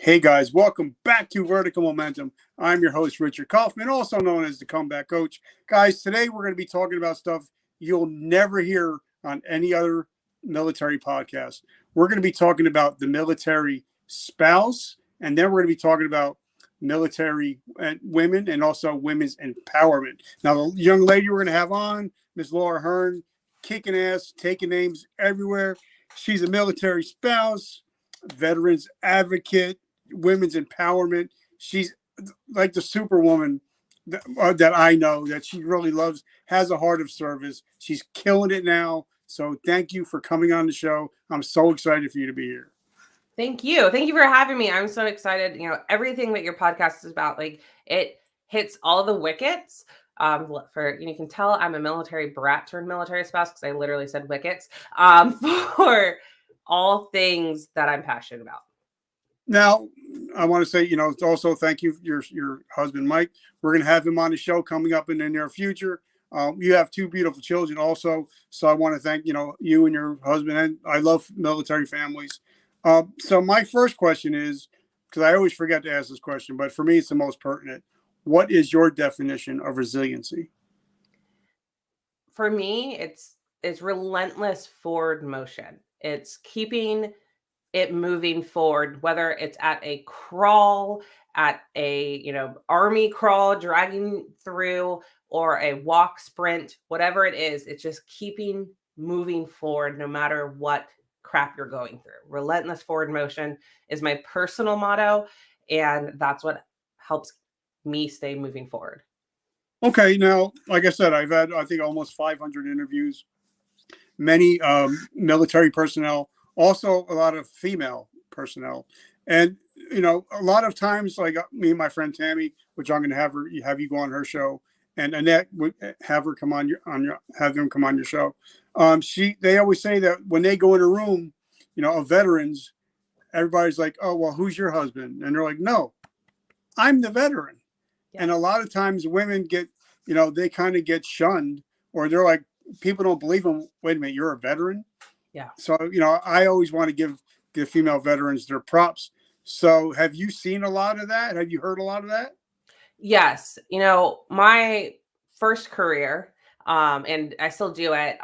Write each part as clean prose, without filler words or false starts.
Hey guys, welcome back to Vertical Momentum. I'm your host, Richard Kaufman, also known as the Comeback Coach. Guys, today we're going to be talking about stuff you'll never hear on any other military podcast. We're going to be talking about the military spouse, and then we're going to be talking about military women and also women's empowerment. Now, the young lady we're going to have on, Ms. Laura Hearn, kicking ass, taking names everywhere. She's a military spouse, veterans advocate, women's empowerment. She's like the superwoman that I know, that she really loves, has a heart of service. She's killing it now. So thank you for coming on the show. I'm so excited for you to be here. Thank you. Thank you for having me. I'm so excited. Everything that your podcast is about, like, it hits all the wickets. You can tell I'm a military brat turned military spouse because I literally said wickets for all things that I'm passionate about. Now, I want to say, also thank you, your husband, Mike. We're going to have him on the show coming up in the near future. You have two beautiful children also. So I want to thank, you and your husband. And I love military families. So my first question is, because I always forget to ask this question, but for me, it's the most pertinent. What is your definition of resiliency? For me, it's relentless forward motion. It's keeping it moving forward, whether it's at a crawl, at a army crawl, dragging through, or a walk, sprint, whatever it is. It's just keeping moving forward no matter what crap you're going through. Relentless forward motion is my personal motto, and that's what helps me stay moving forward. Okay, now, like I said, I've had, I think, almost 500 interviews, many military personnel, also a lot of female personnel. And, a lot of times, like me and my friend Tammy, which I'm going to have you go on her show, and Annette would have them come on your show. They always say that when they go in a room, of veterans, everybody's like, oh, well, who's your husband? And they're like, no, I'm the veteran. Yeah. And a lot of times women get, they kind of get shunned, or they're like, people don't believe them. Wait a minute, you're a veteran? Yeah. So, I always want to give female veterans their props. So have you seen a lot of that? Have you heard a lot of that? Yes. My first career, and I still do it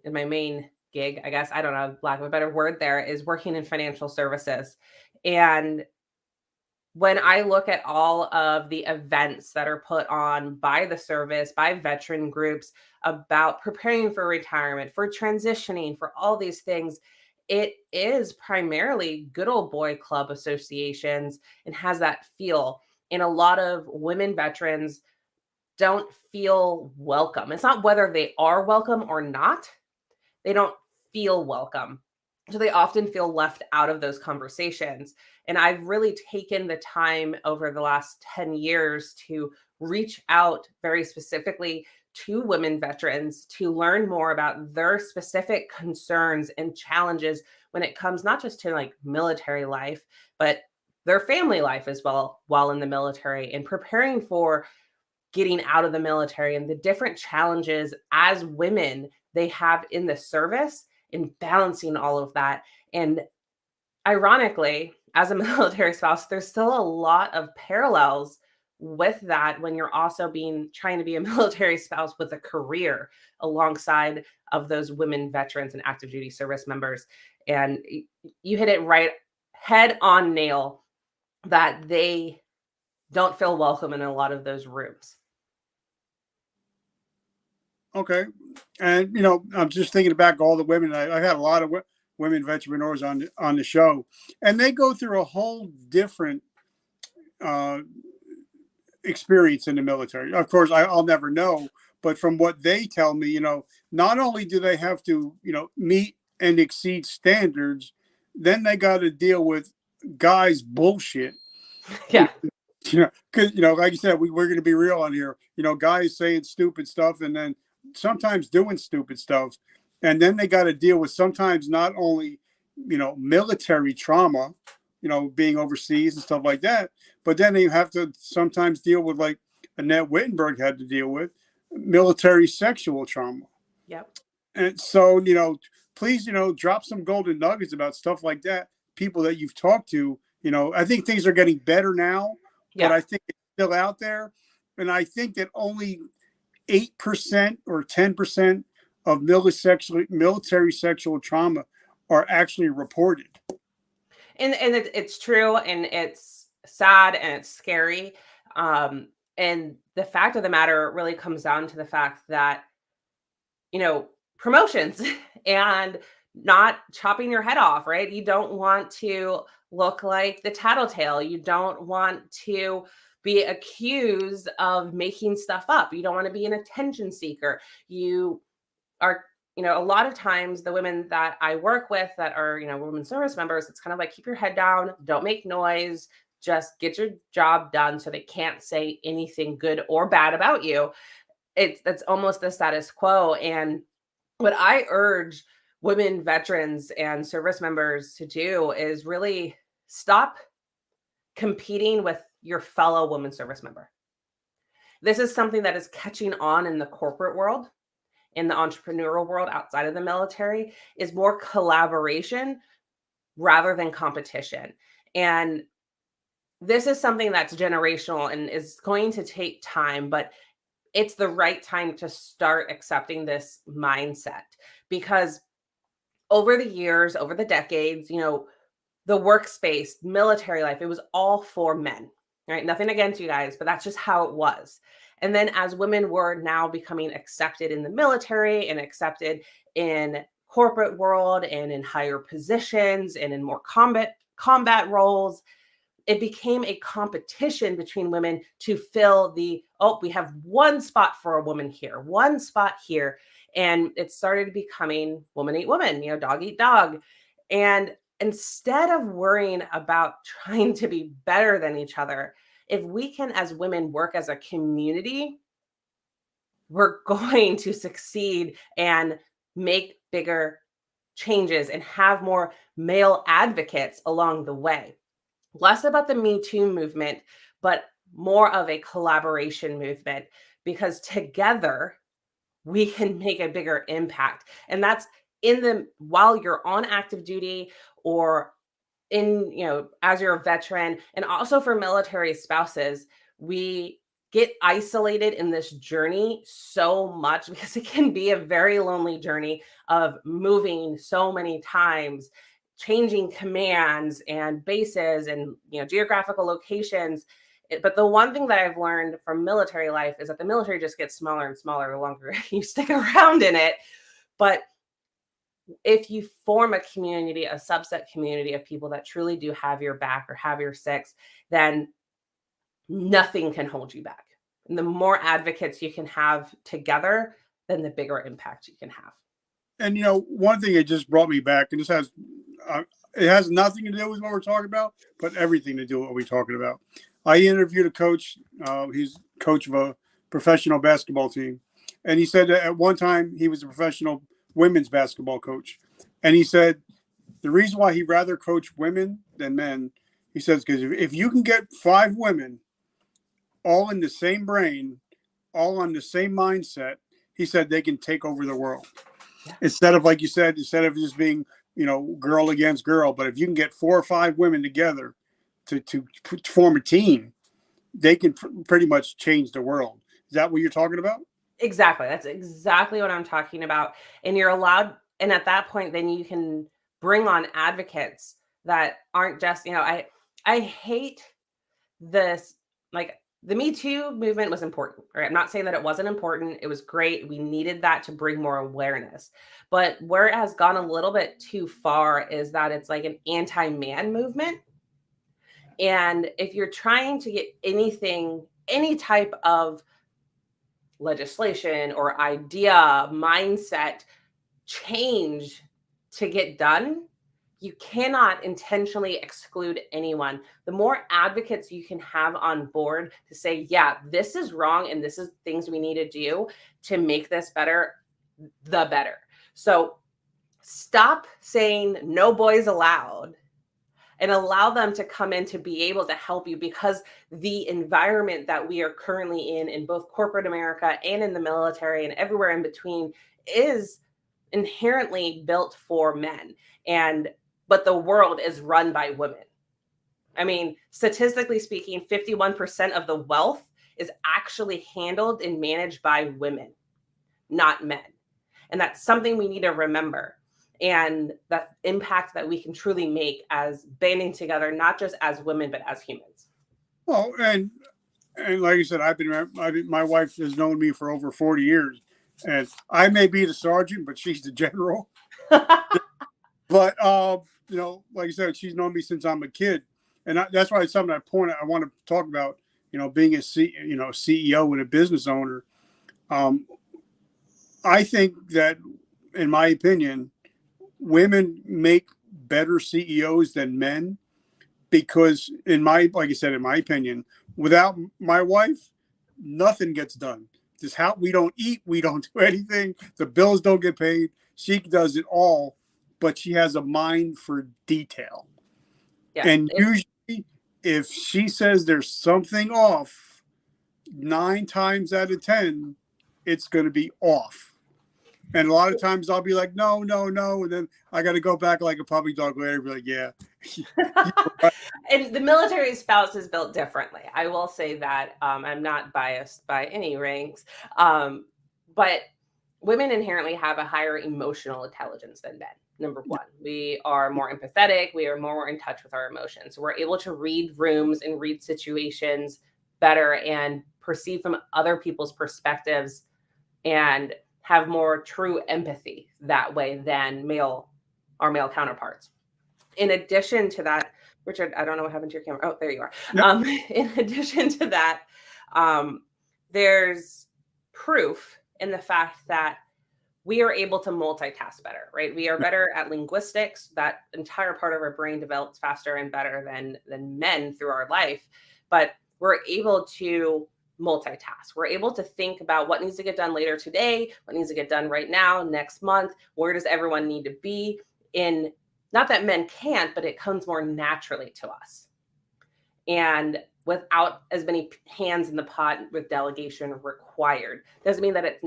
in my main gig, I guess, I don't know, lack of a better word there, is working in financial services. And when I look at all of the events that are put on by the service, by veteran groups about preparing for retirement, for transitioning, for all these things, it is primarily good old boy club associations and has that feel. And a lot of women veterans don't feel welcome. It's not whether they are welcome or not. They don't feel welcome. So they often feel left out of those conversations. And I've really taken the time over the last 10 years to reach out very specifically to women veterans to learn more about their specific concerns and challenges when it comes not just to like military life, but their family life as well while in the military, and preparing for getting out of the military and the different challenges as women they have in the service, in balancing all of that. And ironically, as a military spouse, there's still a lot of parallels with that when you're also trying to be a military spouse with a career alongside of those women veterans and active duty service members. And you hit it right head on nail that they don't feel welcome in a lot of those rooms. Okay. And, I'm just thinking back all the women. I've had a lot of women veteranors on the show, and they go through a whole different experience in the military. Of course, I'll never know, but from what they tell me, not only do they have to, meet and exceed standards, then they got to deal with guys' bullshit. Yeah. Because, like you said, we're going to be real on here. Guys saying stupid stuff and then sometimes doing stupid stuff. And then they got to deal with sometimes not only, military trauma, being overseas and stuff like that, but then they have to sometimes deal with, like Annette Wittenberg had to deal with, military sexual trauma. Yep. And so, please, drop some golden nuggets about stuff like that. People that you've talked to I think things are getting better now, but Yeah. I think it's still out there. And I think that only 8% or 10% of military sexual trauma are actually reported. And it's true, and it's sad, and it's scary. Um, and the fact of the matter really comes down to the fact that, promotions and not chopping your head off, right? You don't want to look like the tattletale. You don't want to be accused of making stuff up. You don't want to be an attention seeker. You are, a lot of times the women that I work with that are, women service members, it's kind of like, keep your head down, don't make noise, just get your job done so they can't say anything good or bad about you. That's almost the status quo. And what I urge women veterans and service members to do is really stop competing with your fellow woman service member. This is something that is catching on in the corporate world, in the entrepreneurial world outside of the military, is more collaboration rather than competition. And this is something that's generational and is going to take time, but it's the right time to start accepting this mindset, because over the years, over the decades, the workspace, military life, it was all for men, right? Nothing against you guys, but that's just how it was. And then as women were now becoming accepted in the military and accepted in corporate world and in higher positions and in more combat roles, it became a competition between women to fill we have one spot for a woman here, one spot here. And it started becoming woman eat woman, dog eat dog. And instead of worrying about trying to be better than each other, if we can, as women, work as a community, we're going to succeed and make bigger changes and have more male advocates along the way. Less about the Me Too movement, but more of a collaboration movement, because together we can make a bigger impact. And that's while you're on active duty, or as you're a veteran, and also for military spouses, we get isolated in this journey so much because it can be a very lonely journey of moving so many times, changing commands and bases and geographical locations. But the one thing that I've learned from military life is that the military just gets smaller and smaller the longer you stick around in it. But if you form a community, a subset community of people that truly do have your back or have your six, then nothing can hold you back. And the more advocates you can have together, then the bigger impact you can have. And one thing that just brought me back, and it has nothing to do with what we're talking about, but everything to do with what we're talking about. I interviewed a coach. He's coach of a professional basketball team, and he said that at one time he was a professional women's basketball coach, and he said the reason why he'd rather coach women than men, he says, because if you can get 5 women all in the same brain, all on the same mindset, he said they can take over the world. Yeah. Instead of, like you said, instead of just being, girl against girl, but if you can get 4 or 5 women together to form a team, they can pretty much change the world. Is that what you're talking about? Exactly. That's exactly what I'm talking about. And you're allowed, and at that point, then you can bring on advocates that aren't just, I hate this, like, the Me Too movement was important, right? I'm not saying that it wasn't important. It was great. We needed that to bring more awareness. But where it has gone a little bit too far is that it's like an anti-man movement. And if you're trying to get any type of legislation or idea, mindset change to get done, you cannot intentionally exclude anyone. The more advocates you can have on board to say, yeah, this is wrong and this is things we need to do to make this better, the better. So stop saying no boys allowed and allow them to come in to be able to help you, because the environment that we are currently in both corporate America and in the military and everywhere in between, is inherently built for men. But the world is run by women. I mean, statistically speaking, 51% of the wealth is actually handled and managed by women, not men. And that's something we need to remember. And that impact that we can truly make as banding together, not just as women, but as humans. Well, and like you said, my wife has known me for over 40 years, and I may be the sergeant, but she's the general. But like you said, she's known me since I'm a kid, and that's why it's something I want to talk about. Being CEO and a business owner. I think that, in my opinion, women make better CEOs than men because, like I said, in my opinion, without my wife, nothing gets done. Just how we don't eat, we don't do anything. The bills don't get paid. She does it all, but she has a mind for detail. Yeah, And usually, if she says there's something off, 9 times out of 10, it's going to be off. And a lot of times I'll be like, no, no, no. And then I got to go back like a puppy dog later, be like, yeah. And the military spouse is built differently. I will say that. I'm not biased by any ranks. But women inherently have a higher emotional intelligence than men. Number one, we are more empathetic. We are more in touch with our emotions. We're able to read rooms and read situations better and perceive from other people's perspectives and have more true empathy that way than our male counterparts. In addition to that, Richard, I don't know what happened to your camera. Oh, there you are. Yep. In addition to that, there's proof in the fact that we are able to multitask better, right? We are better at linguistics. That entire part of our brain develops faster and better than men through our life. But we're able to multitask. We're able to think about what needs to get done later today, what needs to get done right now, next month. Where does everyone need to be in? Not that men can't, but it comes more naturally to us. And without as many hands in the pot with delegation required. Doesn't mean that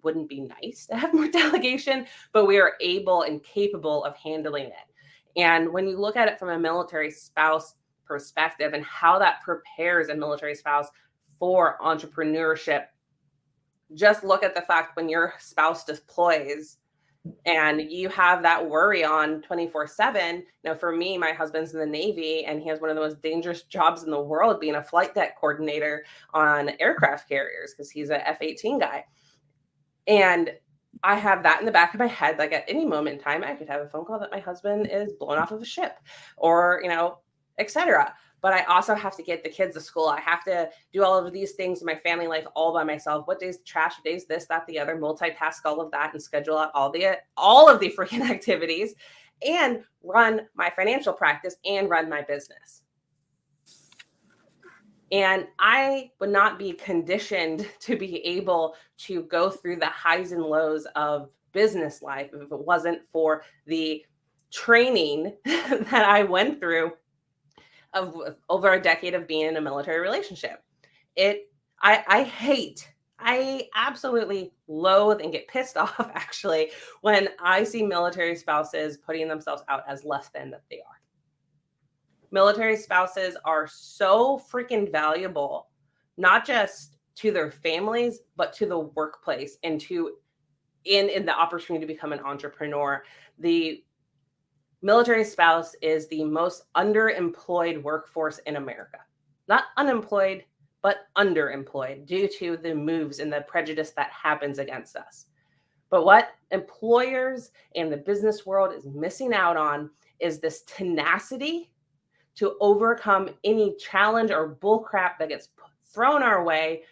wouldn't be nice to have more delegation, but we are able and capable of handling it. And when you look at it from a military spouse perspective and how that prepares a military spouse for entrepreneurship, just look at the fact when your spouse deploys and you have that worry on 24/7. For me, my husband's in the Navy and he has one of the most dangerous jobs in the world, being a flight deck coordinator on aircraft carriers because he's a F-18 guy. And I have that in the back of my head, like at any moment in time, I could have a phone call that my husband is blown off of a ship or, etc. But I also have to get the kids to school. I have to do all of these things in my family life all by myself. What days trash, what days this, that, the other, multitask all of that and schedule out all of the freaking activities and run my financial practice and run my business. And I would not be conditioned to be able to go through the highs and lows of business life if it wasn't for the training that I went through of over a decade of being in a military relationship. I absolutely loathe and get pissed off actually when I see military spouses putting themselves out as less than that they are. Military spouses are so freaking valuable, not just to their families, but to the workplace and in the opportunity to become an entrepreneur. The military spouse is the most underemployed workforce in America. Not unemployed, but underemployed due to the moves and the prejudice that happens against us. But what employers and the business world is missing out on is this tenacity to overcome any challenge or bullcrap that gets thrown our way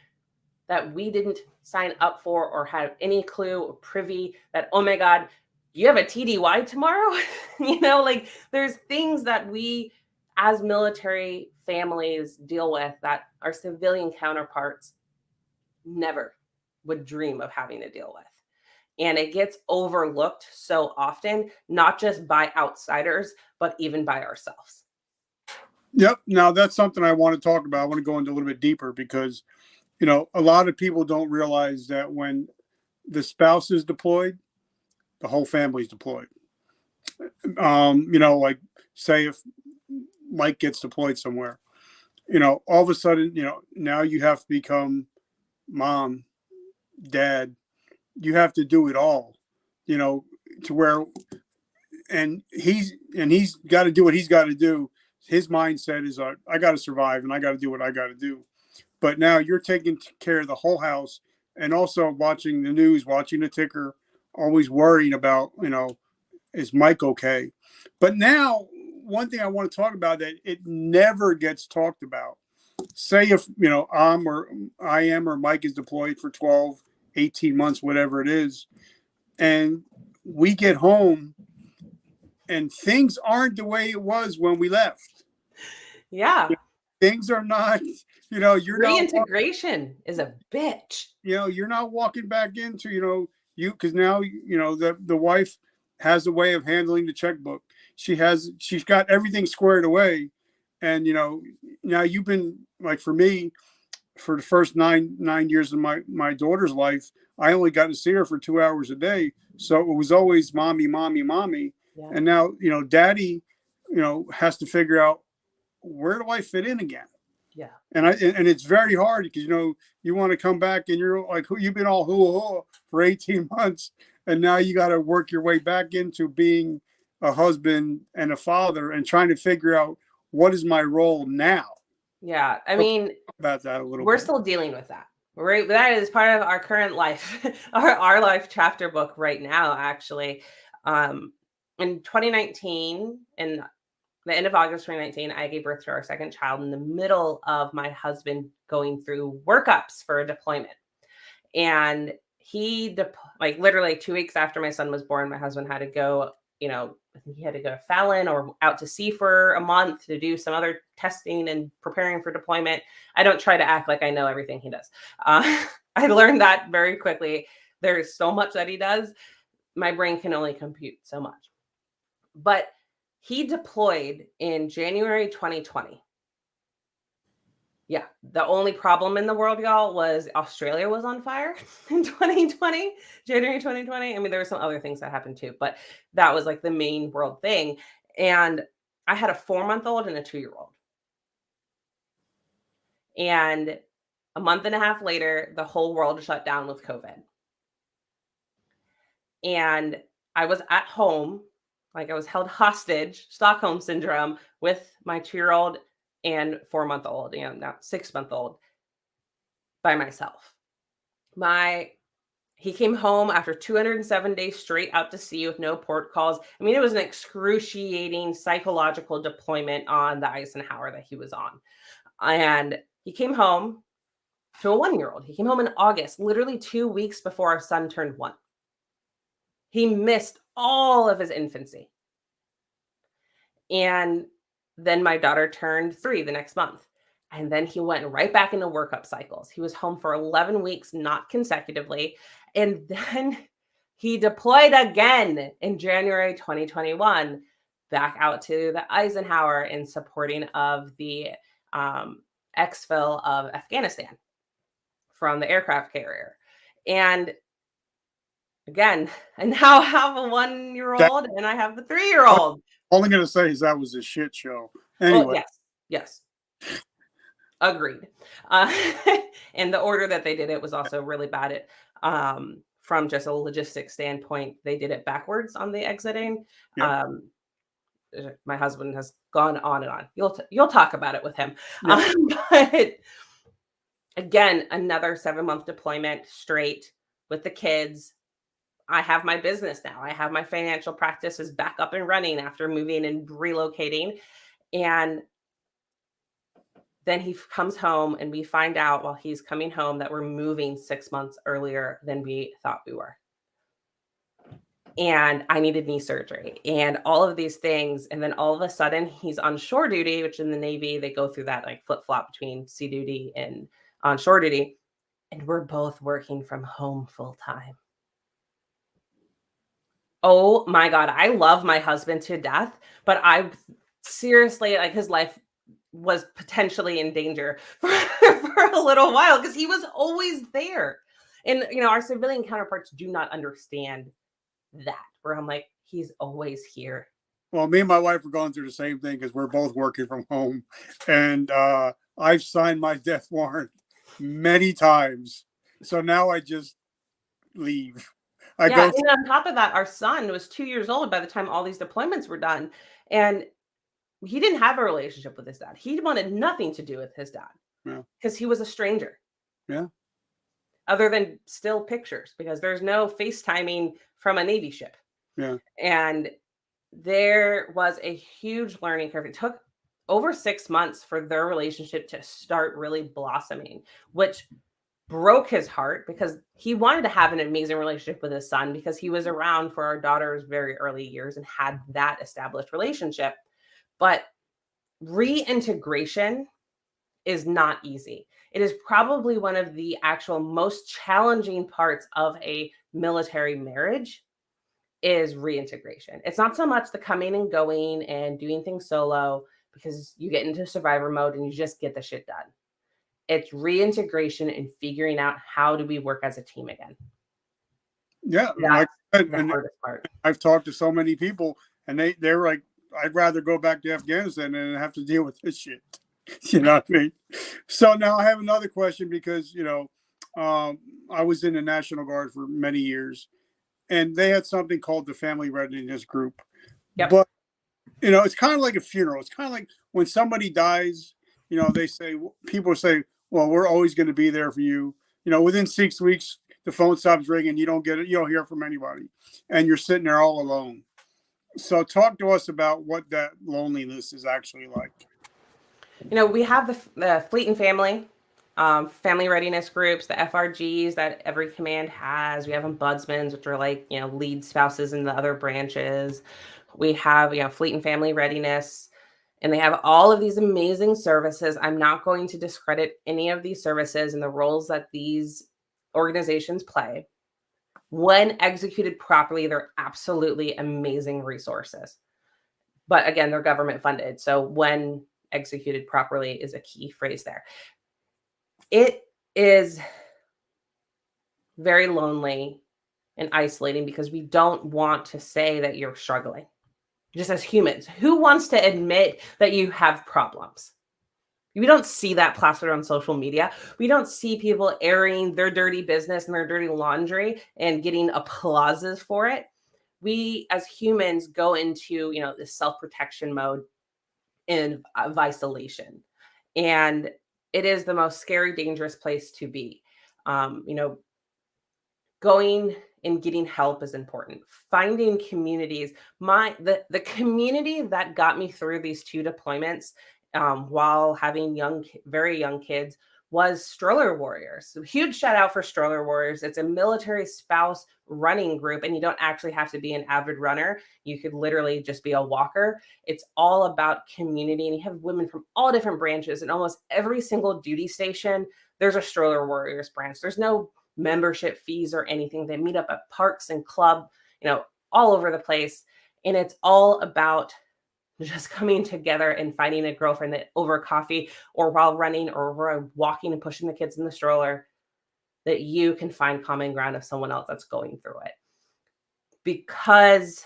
that we didn't sign up for or have any clue or privy that, oh my God, you have a TDY tomorrow? There's things that we as military families deal with that our civilian counterparts never would dream of having to deal with. And it gets overlooked so often, not just by outsiders, but even by ourselves. Yep. Now that's something I want to talk about. I want to go into a little bit deeper because, a lot of people don't realize that when the spouse is deployed, the whole family's deployed. Like say if Mike gets deployed somewhere. You know, all of a sudden, you know, now you have to become mom, dad. You have to do it all, you know, to where, and he's got to do what he's got to do. His mindset is, I got to survive and I got to do what I got to do. But now you're taking care of the whole house and also watching the news, watching the ticker, always worrying about, you know, is Mike okay? But now, one thing I want to talk about that it never gets talked about. Say if, you know, I am or Mike is deployed for 12, 18 months, whatever it is, and we get home and things aren't the way it was when we left. Yeah. Things are not, you know, you're not Reintegration is a bitch. you know, you're not walking back into, you know, you, because now, you know, the wife has a way of handling the checkbook. She's got everything squared away. And, you know, now you've been like, for me, for the first nine years of my daughter's life, I only got to see her for 2 hours a day. So it was always mommy, mommy, mommy. Yeah. And now, you know, daddy, you know, has to figure out, where do I fit in again? Yeah. And it's very hard because, you know, you want to come back and you're like, you've been all hoo for 18 months. And now you got to work your way back into being a husband and a father and trying to figure out, what is my role now? Yeah. I mean, talk about that a little we're bit. still dealing with that. Right. That is part of our current life, our life chapter book right now, actually. In 2019, in the end of August 2019, I gave birth to our second child in the middle of my husband going through workups for a deployment. And he, like literally 2 weeks after my son was born, my husband had to go, you know, I think he had to go to Fallon or out to sea for a month to do some other testing and preparing for deployment. I don't try to act like I know everything he does. I learned that very quickly. There's so much that he does. My brain can only compute so much. But he deployed in January 2020. Yeah. The only problem in the world, y'all, was Australia was on fire in 2020, January 2020. I mean, there were some other things that happened too, but that was like the main world thing. And I had a 4-month-old and a 2-year-old. And a month and a half later, the whole world shut down with COVID. And I was at home, like I was held hostage, Stockholm syndrome, with my 2-year-old and 4-month-old, you know, now 6-month-old, by myself. He came home after 207 days straight out to sea with no port calls. I mean, it was an excruciating psychological deployment on the Eisenhower that he was on. And he came home to a 1-year-old. He came home in August, literally 2 weeks before our son turned 1. He missed all of his infancy. And then my daughter turned 3 the next month. And then he went right back into workup cycles. He was home for 11 weeks, not consecutively. And then he deployed again in January 2021, back out to the Eisenhower in supporting of the exfil of Afghanistan from the aircraft carrier. And again, I now have a 1-year-old and I have a 3-year-old. All I'm going to say is that was a shit show. Well, Anyway. yes. Agreed. And the order that they did it was also really bad. From just a logistics standpoint, they did it backwards on the exiting. Yep. My husband has gone on and on. You'll talk about it with him. Yep. But again, another 7-month deployment straight with the kids. I have my business now. I have my financial practices back up and running after moving and relocating. And then he comes home and we find out while he's coming home that we're moving 6 months earlier than we thought we were. And I needed knee surgery and all of these things. And then all of a sudden he's on shore duty, which in the Navy, they go through that like flip flop between sea duty and on shore duty. And we're both working from home full time. Oh my God. I love my husband to death, but I seriously, like, his life was potentially in danger for a little while because he was always there. And, you know, our civilian counterparts do not understand that, where I'm like, he's always here. Well, me and my wife are going through the same thing because we're both working from home, and I've signed my death warrant many times. So now I just leave. I Yeah, go. and on top of that, our son was 2 years old by the time all these deployments were done, and he didn't have a relationship with his dad. He wanted nothing to do with his dad Yeah, because he was a stranger, yeah, other than still pictures, because there's no FaceTiming from a Navy ship. yeah, And there was a huge learning curve. It took over 6 months for their relationship to start really blossoming, which broke his heart because he wanted to have an amazing relationship with his son because he was around for our daughter's very early years and had that established relationship. But reintegration is not easy. It is probably one of the actual most challenging parts of a military marriage is reintegration. It's not so much the coming and going and doing things solo because you get into survivor mode and you just get the shit done. It's reintegration and figuring out how do we work as a team again. yeah. That's Like I said, the and hardest part. I've talked to so many people, and they're like, I'd rather go back to Afghanistan than have to deal with this shit. You know what I mean? So now I have another question because I was in the National Guard for many years, and they had something called the Family Readiness Group. Yep. But it's kind of like a funeral. It's kind of like when somebody dies. They say people say, "Well, we're always going to be there for you." Within 6 weeks, the phone stops ringing. You don't get it. You don't hear from anybody, and you're sitting there all alone. So, talk to us about what that loneliness is actually like. We have the Fleet and family readiness groups, the FRGs that every command has. We have ombudsmans, which are like, lead spouses in the other branches. We have, Fleet and family readiness, and they have all of these amazing services. I'm not going to discredit any of these services and the roles that these organizations play. When executed properly, they're absolutely amazing resources. But again, they're government funded. So when executed properly is a key phrase there. It is very lonely and isolating because we don't want to say that you're struggling. Just as humans, who wants to admit that you have problems? We don't see that plastered on social media. We don't see people airing their dirty business and their dirty laundry and getting applauses for it. We as humans go into, this self-protection mode in of isolation. And it is the most scary, dangerous place to be. Going and getting help is important. Finding communities. The community that got me through these 2 deployments while having very young kids was Stroller Warriors. So huge shout out for Stroller Warriors. It's a military spouse running group, and you don't actually have to be an avid runner. You could literally just be a walker. It's all about community, and you have women from all different branches. And almost every single duty station, there's a Stroller Warriors branch. There's no membership fees or anything. They meet up at parks and club, all over the place. And it's all about just coming together and finding a girlfriend that over coffee or while running or while walking and pushing the kids in the stroller, that you can find common ground of someone else that's going through it. Because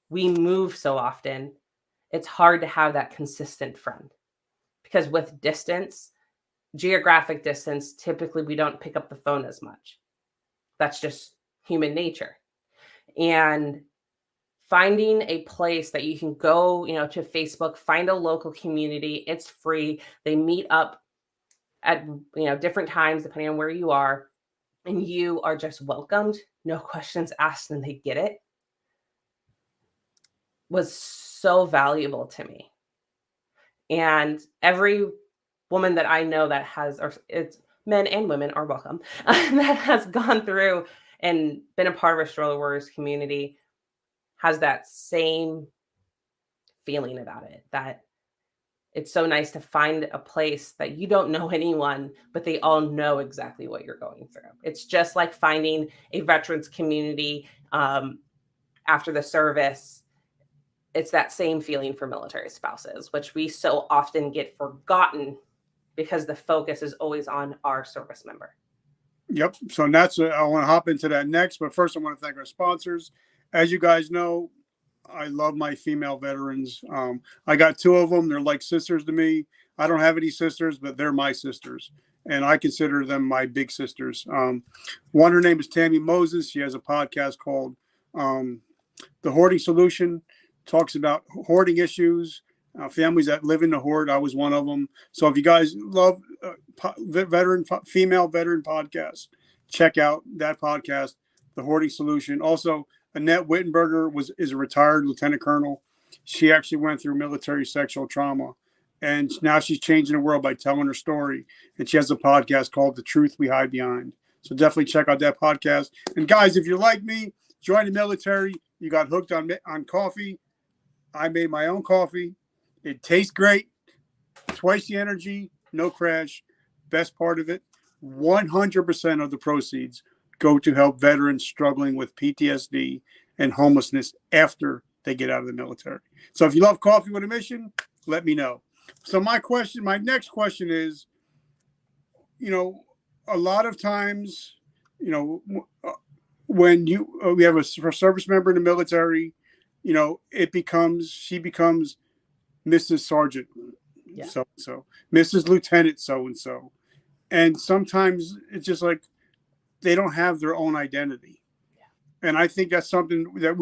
we move so often, it's hard to have that consistent friend. Because with distance, geographic distance, typically we don't pick up the phone as much. That's just human nature. And finding a place that you can go, to Facebook, find a local community. It's free. They meet up at, different times depending on where you are, and you are just welcomed, no questions asked, and they get it, was so valuable to me. And every woman that I know that has, or it's men and women are welcome, that has gone through and been a part of a Stroller Warriors community has that same feeling about it, that it's so nice to find a place that you don't know anyone, but they all know exactly what you're going through. It's just like finding a veterans community after the service. It's that same feeling for military spouses, which we so often get forgotten because the focus is always on our service member. Yep. So I want to hop into that next, but first I want to thank our sponsors. As you guys know, I love my female veterans. I got two of them. They're like sisters to me. I don't have any sisters, but they're my sisters, and I consider them my big sisters. One, her name is Tammy Moses. She has a podcast called um, The Hoarding Solution. Talks about hoarding issues, families that live in the hoard. I was one of them. So if you guys love female veteran podcasts, check out that podcast, The Hoarding Solution. Also, Annette Wittenberger is a retired lieutenant colonel. She actually went through military sexual trauma, and now she's changing the world by telling her story. And she has a podcast called The Truth We Hide Behind. So definitely check out that podcast. And guys, if you're like me, join the military. You got hooked on coffee. I made my own coffee. It tastes great. Twice the energy, no crash. Best part of it, 100% of the proceeds go to help veterans struggling with PTSD and homelessness after they get out of the military. So if you love Coffee with a Mission, let me know. So my next question is, a lot of times, when we have a service member in the military, she becomes Mrs. Sergeant, Yeah. so Mrs. Lieutenant, so. And sometimes it's just like they don't have their own identity. Yeah. And I think that's something that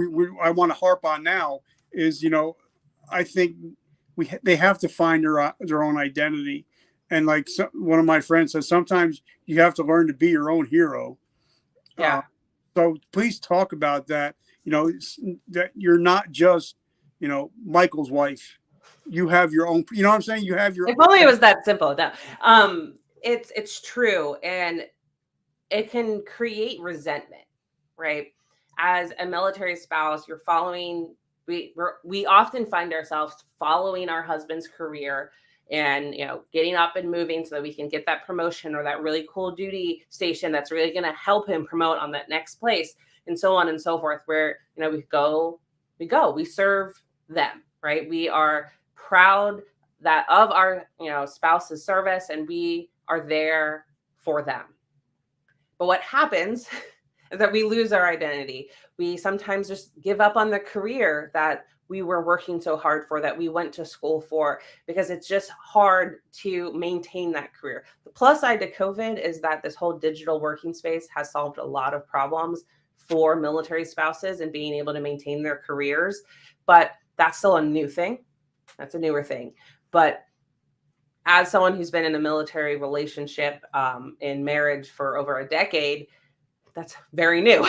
I want to harp on now is, I think they have to find their own identity. And like one of my friends says, sometimes you have to learn to be your own hero. Yeah. So please talk about that, that you're not just, Michael's wife. You have your own, you know what I'm saying? You have your If only it was that simple. No. It's true. And it can create resentment, right? As a military spouse, you're following, we often find ourselves following our husband's career and, getting up and moving so that we can get that promotion or that really cool duty station that's really going to help him promote on that next place, and so on and so forth, where, we serve them, right? We are proud of our, spouse's service, and we are there for them. But what happens is that we lose our identity. We sometimes just give up on the career that we were working so hard for, that we went to school for, because it's just hard to maintain that career. The plus side to COVID is that this whole digital working space has solved a lot of problems for military spouses and being able to maintain their careers. But that's still a new thing. That's a newer thing. But as someone who's been in a military relationship, in marriage for over a decade, that's very new.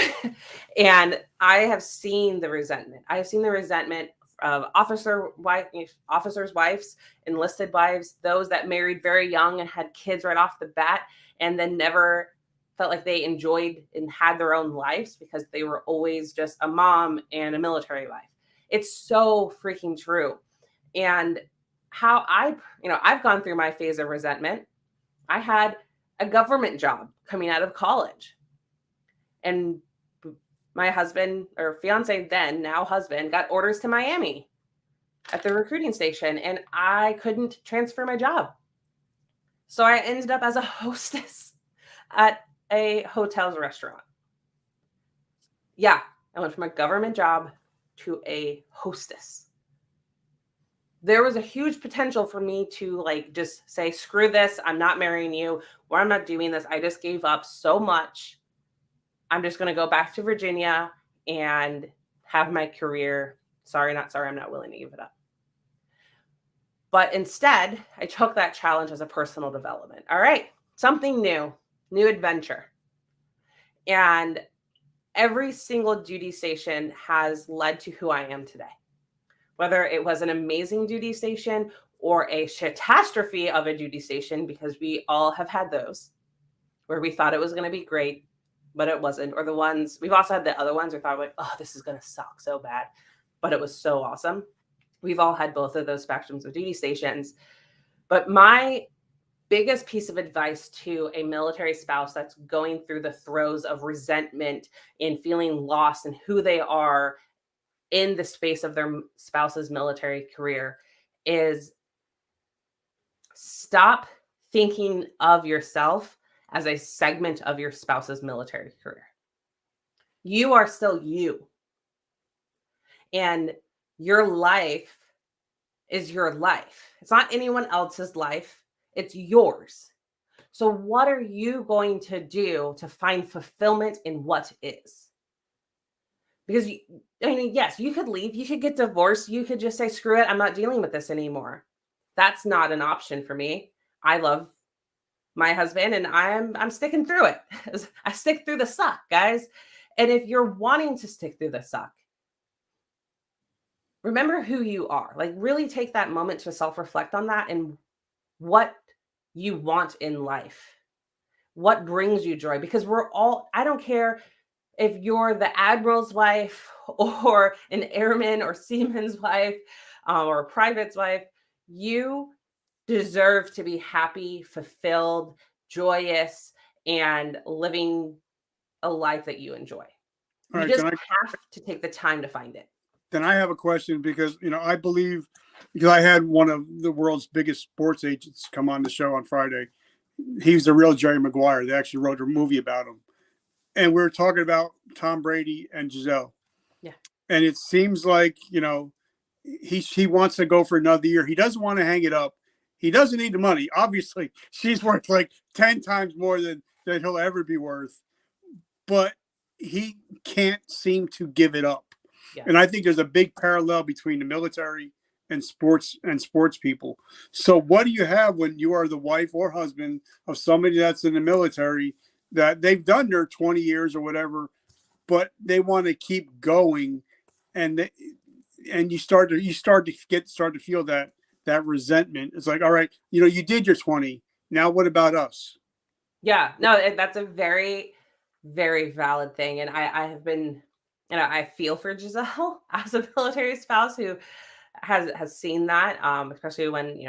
And I have seen the resentment. I have seen the resentment of officers' wives, enlisted wives, those that married very young and had kids right off the bat, and then never felt like they enjoyed and had their own lives because they were always just a mom and a military wife. It's so freaking true. And how I've gone through my phase of resentment. I had a government job coming out of college. And my husband, or fiance then, now husband, got orders to Miami at the recruiting station, and I couldn't transfer my job. So I ended up as a hostess at a hotel's restaurant. Yeah, I went from a government job to a hostess. There was a huge potential for me to just say, screw this, I'm not marrying you, or I'm not doing this. I just gave up so much. I'm just going to go back to Virginia and have my career. Sorry, not sorry. I'm not willing to give it up. But instead, I took that challenge as a personal development. All right, something new adventure. And every single duty station has led to who I am today. Whether it was an amazing duty station or a catastrophe of a duty station, because we all have had those where we thought it was going to be great, but it wasn't. Or the ones, we've also had the other ones we thought oh, this is going to suck so bad, but it was so awesome. We've all had both of those spectrums of duty stations. But my biggest piece of advice to a military spouse that's going through the throes of resentment and feeling lost in who they are in the space of their spouse's military career is stop thinking of yourself as a segment of your spouse's military career. You are still you. And Your life is your life. It's not anyone else's life. It's yours. So what are you going to do to find fulfillment in what is? Because I mean, yes, you could leave, you could get divorced, you could just say, screw it, I'm not dealing with this anymore. That's not an option for me. I love my husband and I'm sticking through it. I stick through the suck, guys. And if you're wanting to stick through the suck, remember who you are. Like really take that moment to self-reflect on that and what you want in life. What brings you joy? Because we're all, I don't care if you're the admiral's wife or an airman or seaman's wife or a private's wife, you deserve to be happy, fulfilled, joyous, and living a life that you enjoy. All You right, just have to take the time to find it. then I have a question because I believe, because I had one of the world's biggest sports agents come on the show on Friday. He's the real Jerry Maguire. They actually wrote a movie about him, and we were talking about Tom Brady and Giselle. Yeah. And it seems like he wants to go for another year. He doesn't want to hang it up. He doesn't need the money. Obviously, she's worth like 10 times more than he'll ever be worth. But he can't seem to give it up. Yeah. And I think there's a big parallel between the military and sports people. So what do you have when you are the wife or husband of somebody that's in the military that they've done their 20 years or whatever, but they want to keep going, and you start to feel that resentment. It's like, all right, you did your 20. Now what about us? Yeah, no, that's a very, very valid thing. And I have been, I feel for Giselle as a military spouse who has seen that, especially when,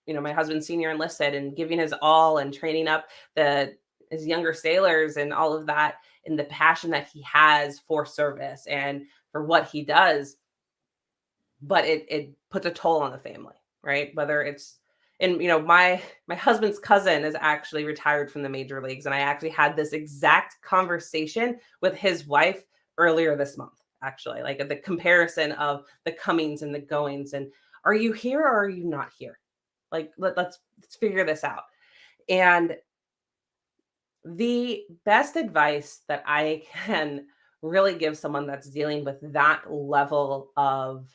my husband's senior enlisted and giving his all and training up his younger sailors and all of that, and the passion that he has for service and for what he does. But it puts a toll on the family, right? Whether it's, and my husband's cousin is actually retired from the major leagues, and I actually had this exact conversation with his wife earlier this month, actually, like the comparison of the comings and the goings, and are you here or are you not here? Like let's figure this out. And the best advice that I can really give someone that's dealing with that level of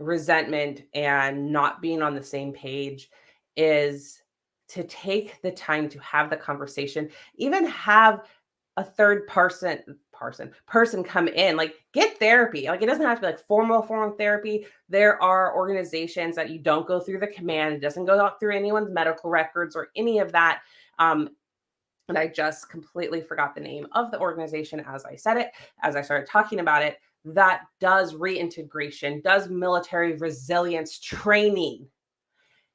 resentment and not being on the same page is to take the time to have the conversation, even have a third person come in, like get therapy. Like it doesn't have to be like formal therapy. There are organizations that you don't go through the command. It doesn't go out through anyone's medical records or any of that. And I just completely forgot the name of the organization as I said it, as I started talking about it, that does reintegration, does military resilience training.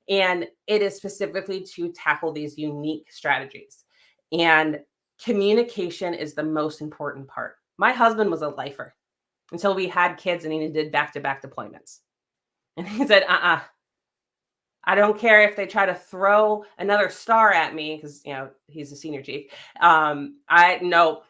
And it is specifically to tackle these unique strategies. And communication is the most important part. My husband was a lifer until we had kids and he did back-to-back deployments. And he said, I don't care if they try to throw another star at me, because he's a senior chief. No.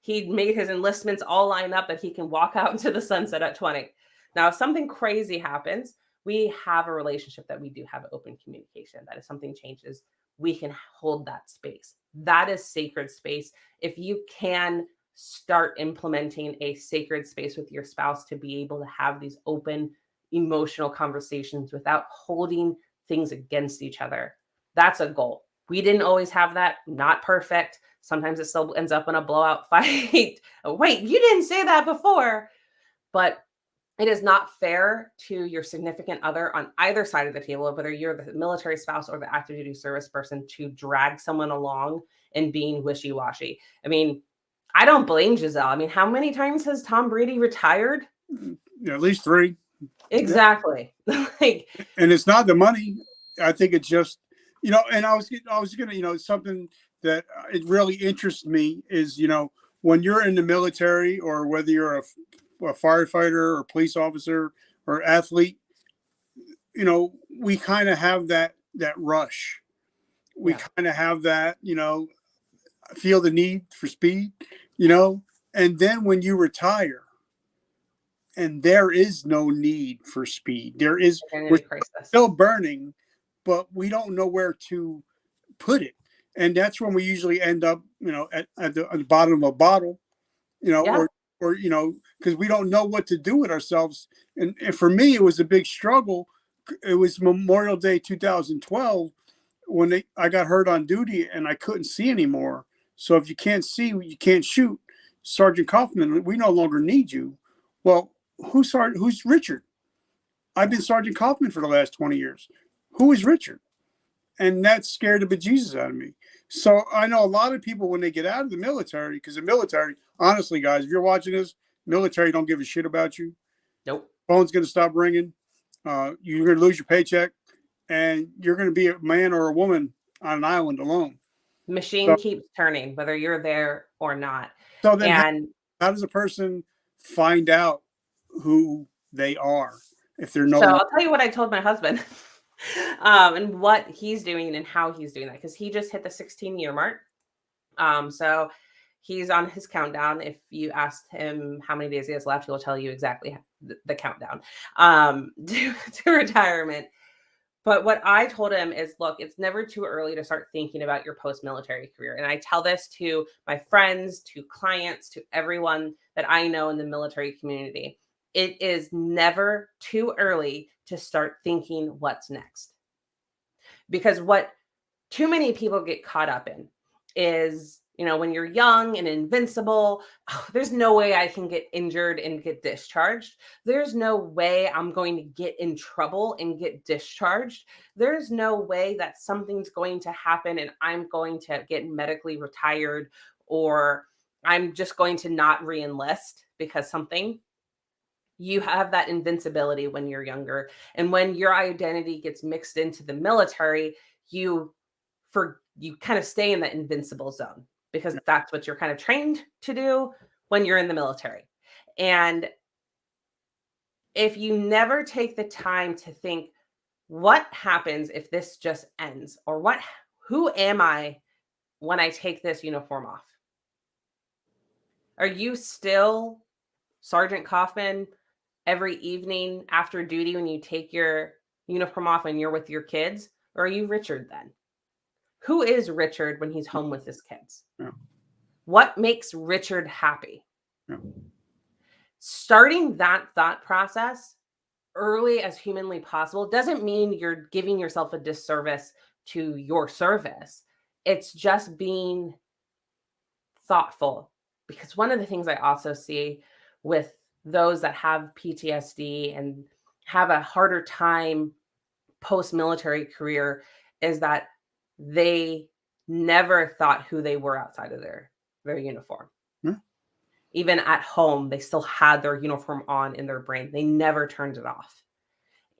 He made his enlistments all line up that he can walk out into the sunset at 20. Now, if something crazy happens, we have a relationship that we do have open communication. That if something changes, we can hold that space. That is sacred space. If you can start implementing a sacred space with your spouse to be able to have these open emotional conversations without holding things against each other, that's a goal. We didn't always have that. Not perfect. Sometimes it still ends up in a blowout fight. Wait, you didn't say that before. But it is not fair to your significant other on either side of the table, whether you're the military spouse or the active duty service person, to drag someone along and being wishy-washy. I mean, I don't blame Giselle. I mean, how many times has Tom Brady retired? At least 3. Exactly. And it's not the money. I think it's just, and I was going to, something that it really interests me is, when you're in the military or whether you're a firefighter or police officer or athlete, we kind of have that rush. We kind of have that, feel the need for speed, and then when you retire, and there is no need for speed. We're Identity crisis. still burning, but we don't know where to put it. And that's when we usually end up, at the bottom of a bottle, Yeah. or because we don't know what to do with ourselves. And for me, it was a big struggle. It was Memorial Day 2012 when I got hurt on duty and I couldn't see anymore. So if you can't see, you can't shoot. Sergeant Kaufman, we no longer need you. Well, who's Richard? I've been Sergeant Kaufman for the last 20 years. Who is Richard? And that scared the bejesus out of me. So I know a lot of people when they get out of the military, because the military, honestly, guys, if you're watching this, military don't give a shit about you. Nope. Phone's going to stop ringing. You're going to lose your paycheck, and you're going to be a man or a woman on an island alone. Machine So, keeps turning, whether you're there or not. so then, And how does a person find out who they are if they're no so longer? I'll tell you what I told my husband, and what he's doing and how he's doing that, because he just hit the 16-year mark. So he's on his countdown. If you asked him how many days he has left, he'll tell you exactly the countdown to retirement. But what I told him is, look, it's never too early to start thinking about your post-military career. And I tell this to my friends, to clients, to everyone that I know in the military community. It is never too early to start thinking what's next. Because what too many people get caught up in is, when you're young and invincible, oh, there's no way I can get injured and get discharged. There's no way I'm going to get in trouble and get discharged. There's no way that something's going to happen and I'm going to get medically retired, or I'm just going to not re-enlist because something. You have that invincibility when you're younger. And when your identity gets mixed into the military, you kind of stay in that invincible zone, because that's what you're kind of trained to do when you're in the military. And if you never take the time to think, what happens if this just ends? Or who am I when I take this uniform off? Are you still Sergeant Kaufman every evening after duty when you take your uniform off and you're with your kids? Or are you Richard then? Who is Richard when he's home with his kids? Yeah. What makes Richard happy? Yeah. Starting that thought process early as humanly possible doesn't mean you're giving yourself a disservice to your service. It's just being thoughtful. Because one of the things I also see with those that have PTSD and have a harder time post-military career is that they never thought who they were outside of their uniform. Yeah. Even at home, they still had their uniform on in their brain. They never turned it off.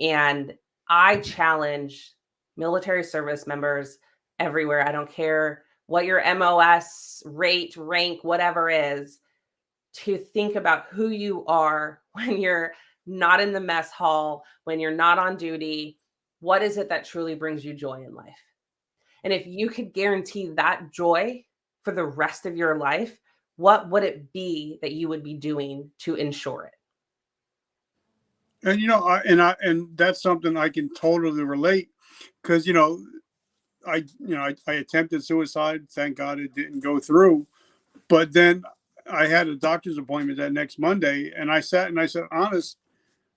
And I challenge military service members everywhere. I don't care what your MOS rate, rank, whatever is, to think about who you are when you're not in the mess hall, when you're not on duty. What is it that truly brings you joy in life? And if you could guarantee that joy for the rest of your life, what would it be that you would be doing to ensure it? And that's something I can totally relate, because I attempted suicide. Thank God it didn't go through. But then I had a doctor's appointment that next Monday, and I sat and I said, honest,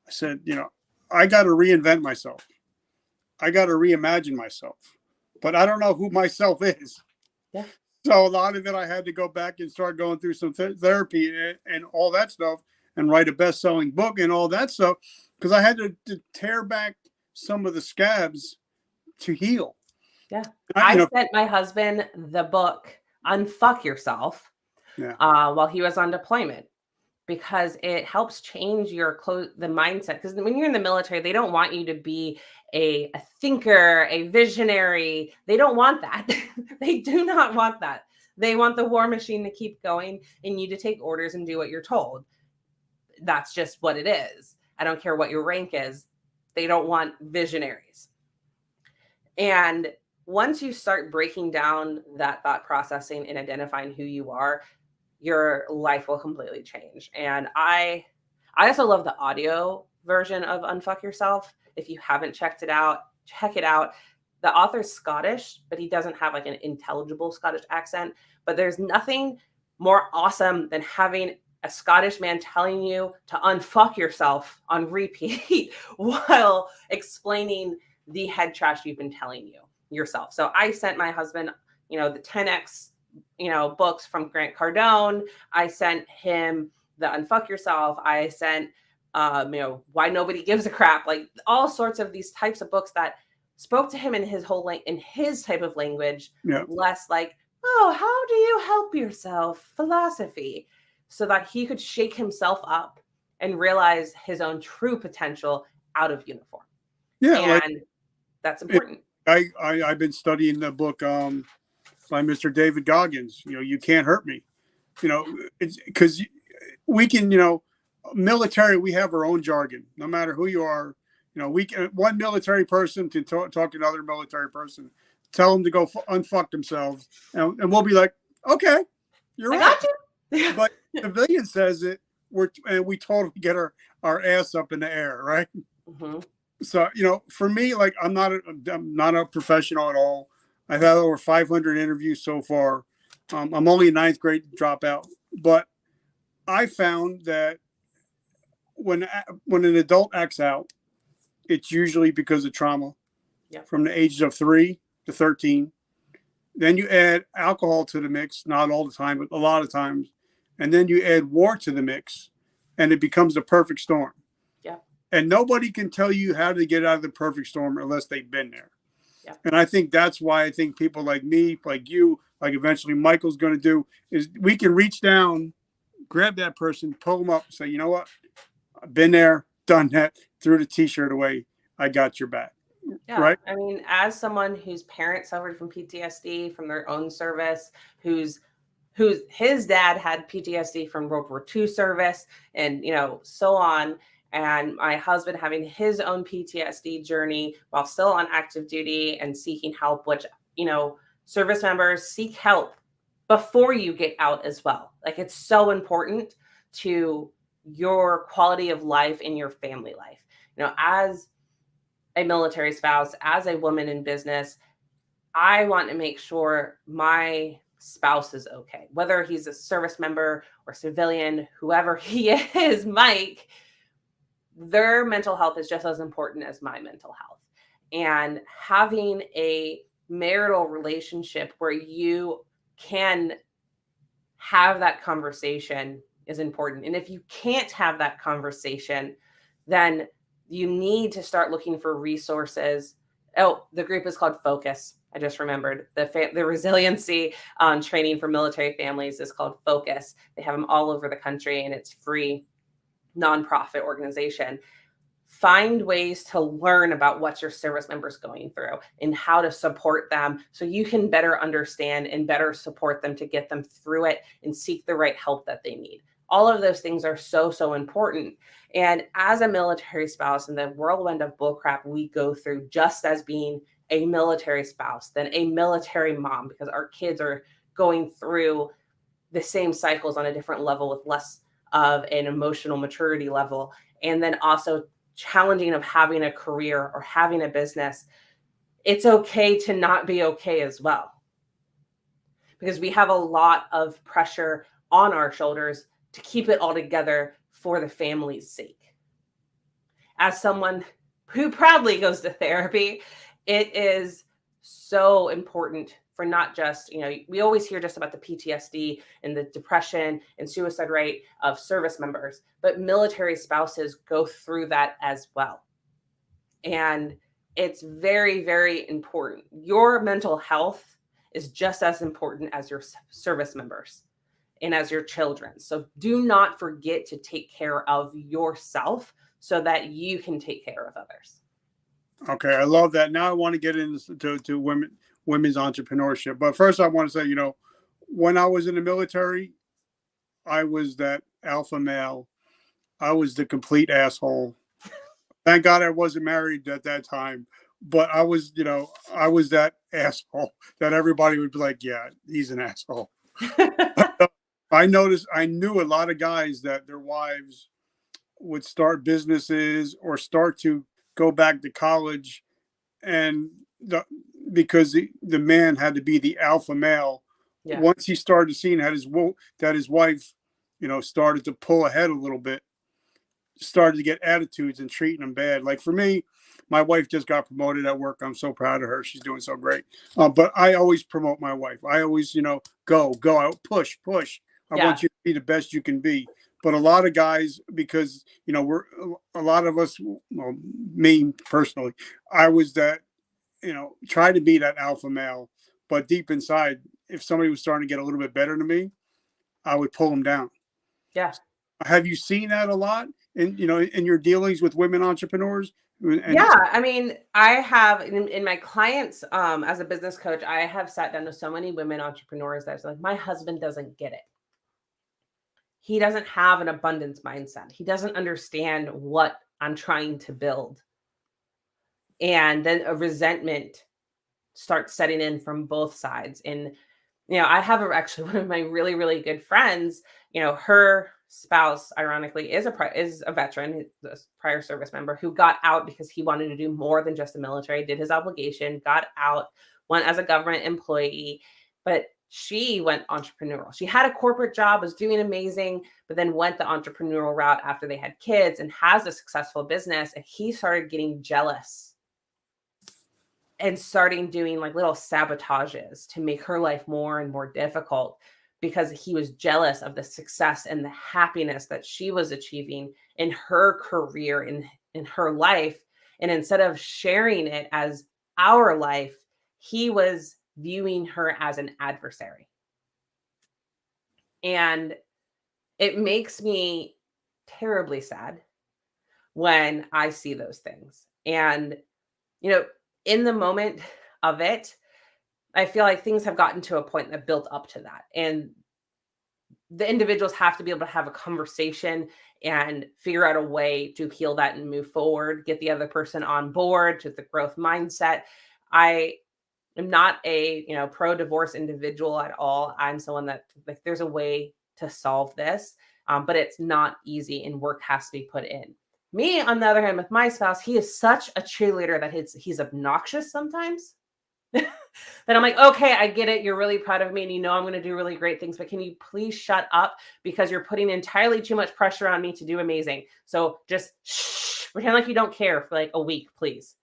I said, I got to reinvent myself. I got to reimagine myself, but I don't know who myself is. Yeah. So a lot of it, I had to go back and start going through some therapy and all that stuff, and write a best-selling book and all that stuff, because I had to tear back some of the scabs to heal. Yeah. I sent my husband the book Unfuck Yourself while he was on deployment, because it helps change the mindset. Because when you're in the military, they don't want you to be a thinker, a visionary. They don't want that. They do not want that. They want the war machine to keep going and you to take orders and do what you're told. That's just what it is. I don't care what your rank is. They don't want visionaries. And once you start breaking down that thought processing and identifying who you are, your life will completely change. And I I also love the audio version of Unfuck Yourself. If you haven't checked it out, check it out. The author's Scottish, but he doesn't have like an intelligible Scottish accent. But there's nothing more awesome than having a Scottish man telling you to unfuck yourself on repeat while explaining the head trash you've been telling yourself. So I sent my husband, the 10X, books from Grant Cardone. I sent him the Unfuck Yourself. I sent, Why Nobody Gives a Crap, like all sorts of these types of books that spoke to him in his type of language, less like, oh, how do you help yourself philosophy, so that he could shake himself up and realize his own true potential out of uniform. Yeah. And that's important. I've been studying the book by Mr. David Goggins, You Can't Hurt Me. It's because we can, military, we have our own jargon, no matter who you are. We can, one military person to talk to another military person, tell them to go unfuck themselves, and we'll be like, okay, you're right. Got you. But the civilian says it, we totally get our ass up in the air, right? Mm-hmm. So for me, like I'm not a professional at all. I've had over 500 interviews so far. I'm only a ninth grade dropout, but I found that when an adult acts out, it's usually because of trauma, from the ages of 3 to 13. Then you add alcohol to the mix, not all the time, but a lot of times. And then you add war to the mix, and it becomes a perfect storm. Yeah. And nobody can tell you how to get out of the perfect storm unless they've been there. Yeah. And I think that's why I think people like me, like you, like eventually Michael's going to do, is we can reach down, grab that person, pull them up, and say, you know what? I've been there, done that, threw the T-shirt away. I got your back. Yeah. Right. I mean, as someone whose parents suffered from PTSD from their own service, whose his dad had PTSD from World War II service, and so on, and my husband having his own PTSD journey while still on active duty and seeking help, which service members, seek help before you get out as well. Like, it's so important to your quality of life in your family life. As a military spouse, as a woman in business, I want to make sure my spouse is okay, whether he's a service member or civilian, whoever he is, Mike, their mental health is just as important as my mental health. And having a marital relationship where you can have that conversation is important. And if you can't have that conversation, then you need to start looking for resources. Oh, the group is called Focus. I just remembered the resiliency training for military families is called Focus. They have them all over the country, and it's free, nonprofit organization. Find ways to learn about what your service members going through and how to support them, so you can better understand and better support them to get them through it and seek the right help that they need. All of those things are so, so important. And as a military spouse, and the whirlwind of bullcrap we go through just as being a military spouse, then a military mom, because our kids are going through the same cycles on a different level with less of an emotional maturity level. And then also challenging of having a career or having a business. It's okay to not be okay as well, because we have a lot of pressure on our shoulders to keep it all together for the family's sake. As someone who proudly goes to therapy, it is so important for not just, we always hear just about the PTSD and the depression and suicide rate of service members, but military spouses go through that as well. And it's very, very important. Your mental health is just as important as your service members and as your children. So do not forget to take care of yourself so that you can take care of others. Okay, I love that. Now I want to get into women's entrepreneurship. But first I want to say, when I was in the military, I was that alpha male. I was the complete asshole. Thank God I wasn't married at that time. But I was that asshole that everybody would be like, yeah, he's an asshole. I knew a lot of guys that their wives would start businesses or start to go back to college, and because the man had to be the alpha male. Yeah. Once he started seeing that his wife, started to pull ahead a little bit, started to get attitudes and treating him bad. Like for me, my wife just got promoted at work. I'm so proud of her. She's doing so great. But I always promote my wife. I always, go out, push, push. I Yeah. want you to be the best you can be. But a lot of guys, because we're a lot of us, well, me personally, I was that, try to be that alpha male, but deep inside, if somebody was starting to get a little bit better than me, I would pull them down. Yeah. Have you seen that a lot in your dealings with women entrepreneurs? And Yeah. I mean, I have in my clients, as a business coach, I have sat down with so many women entrepreneurs that's like, my husband doesn't get it. He doesn't have an abundance mindset. He doesn't understand what I'm trying to build. And then a resentment starts setting in from both sides. And, I have actually one of my really, really good friends, her spouse, ironically, is a veteran, a prior service member who got out because he wanted to do more than just the military, did his obligation, got out, went as a government employee, but she went entrepreneurial. She had a corporate job, was doing amazing, but then went the entrepreneurial route after they had kids and has a successful business. And he started getting jealous and starting doing like little sabotages to make her life more and more difficult because he was jealous of the success and the happiness that she was achieving in her career, in her life. And instead of sharing it as our life, he was viewing her as an adversary. And it makes me terribly sad when I see those things. And, in the moment of it, I feel like things have gotten to a point that built up to that. And the individuals have to be able to have a conversation and figure out a way to heal that and move forward, get the other person on board to the growth mindset. I am not a, pro divorce individual at all. I'm someone that like there's a way to solve this, but it's not easy and work has to be put in. Me, on the other hand, with my spouse, he is such a cheerleader that he's obnoxious sometimes. That I'm like, okay, I get it. You're really proud of me and I'm going to do really great things, but can you please shut up because you're putting entirely too much pressure on me to do amazing. So just shh, pretend like you don't care for like a week, please.